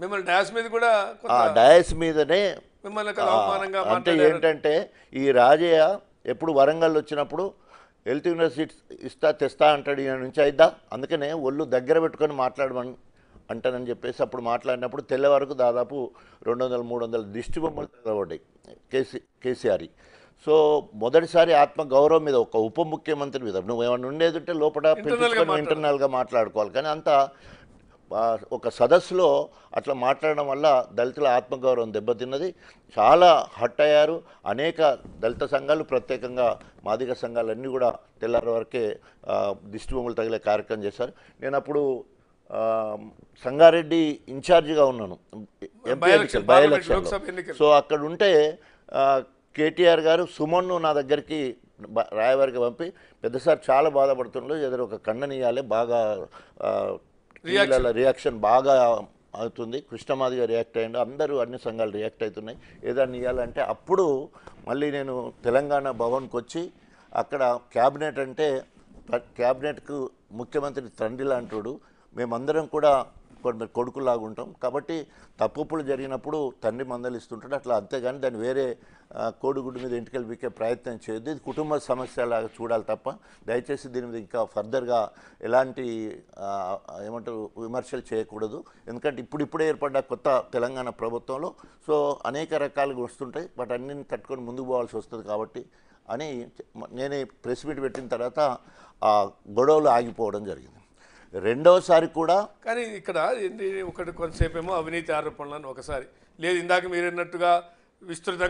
మిమ్మల్ని డాష్ మీద కూడా ఆ కొంత డయాస్ మీదనే మిమ్మల్ని ఒక అవమానంగా అంటే మాట్లాడారు. ఏంటంటే ఈ రాజయ్య ఎప్పుడు వరంగల్ వచ్చినప్పుడు హెల్త్ యూనివర్సిటీ ఇస్తా తెస్తా అంటాడు, ఈయన నుంచి అయిద్దా, అందుకనే ఒళ్ళు దగ్గర పెట్టుకొని మాట్లాడమని అంటానని చెప్పేసి అప్పుడు మాట్లాడినప్పుడు తెల్ల వరకు దాదాపు 200-300 దిష్టి బొమ్మలు తగలబడ్డాయి కేసీఆర్. సో మొదటిసారి ఆత్మ గౌరవం మీద ఒక ఉప ముఖ్యమంత్రి మీద నువ్వు ఏమన్నా ఉండేది ఉంటే లోపల ఇంటర్నల్గా పిలిపించుకొని మాట్లాడారు. ఇంటర్నల్గా మాట్లాడుకోవాలి, కానీ అంత ఒక సదస్సులో అట్లా మాట్లాడడం వల్ల దళితుల ఆత్మగౌరవం దెబ్బతిన్నది. చాలా హట్ అయ్యారు. అనేక దళిత సంఘాలు, ప్రత్యేకంగా మాదిగ సంఘాలన్నీ కూడా తెల్లారి వరకే దిష్టి బొమ్మలు తగిలే కార్యక్రమం చేశారు. నేను అప్పుడు సంగారెడ్డి ఇన్ఛార్జిగా ఉన్నాను ఎంపీ ఎన్నికలు, బై ఎలక్షన్లో. లోక్సభ ఎన్నికలు. సో అక్కడ ఉంటే కేటీఆర్ గారు సుమన్ను నా దగ్గరికి రాయవారికి పంపి, పెద్ద సార్ చాలా బాధపడుతుండ్రు, ఏదో ఒక ఖండనీయాలే, బాగా టీవీలలో రియాక్షన్ బాగా అవుతుంది, కృష్ణమాదిగా రియాక్ట్ అయ్యిండు, అందరూ అన్ని సంఘాలు రియాక్ట్ అవుతున్నాయి, ఏదన్నా ఇవ్వాలంటే అప్పుడు మళ్ళీ నేను తెలంగాణ భవన్కి వచ్చి అక్కడ క్యాబినెట్ అంటే క్యాబినెట్కు ముఖ్యమంత్రి తండ్రి లాంటోడు, మేమందరం కూడా కొన్ని కొడుకులాగా ఉంటాం కాబట్టి తప్పులు జరిగినప్పుడు తండ్రి మందలిస్తుంటాడు అట్లా, అంతేగాని దాన్ని వేరే కోడిగుడ్డు మీద ఇంటికెళ్ళి వీకే ప్రయత్నం చేయొద్దు, ఇది కుటుంబ సమస్యలాగా చూడాలి తప్ప దయచేసి దీని మీద ఇంకా ఫర్దర్గా ఎలాంటి ఏమంటారు విమర్శలు చేయకూడదు. ఎందుకంటే ఇప్పుడిప్పుడే ఏర్పడ్డ కొత్త తెలంగాణ ప్రభుత్వంలో సో అనేక రకాలుగా వస్తుంటాయి, బట్ అన్నిని తట్టుకొని ముందుకు పోవాల్సి వస్తుంది కాబట్టి అని నేనే ప్రెస్ మీట్ పెట్టిన తర్వాత ఆ గొడవలు ఆగిపోవడం జరిగింది. రెండవసారి కూడా కానీ ఇక్కడ ఒకటి కొంతసేపు ఏమో అవినీతి ఆరోపణలను, ఒకసారి లేదు ఇందాక మీరు అన్నట్టుగా విస్తృతంగా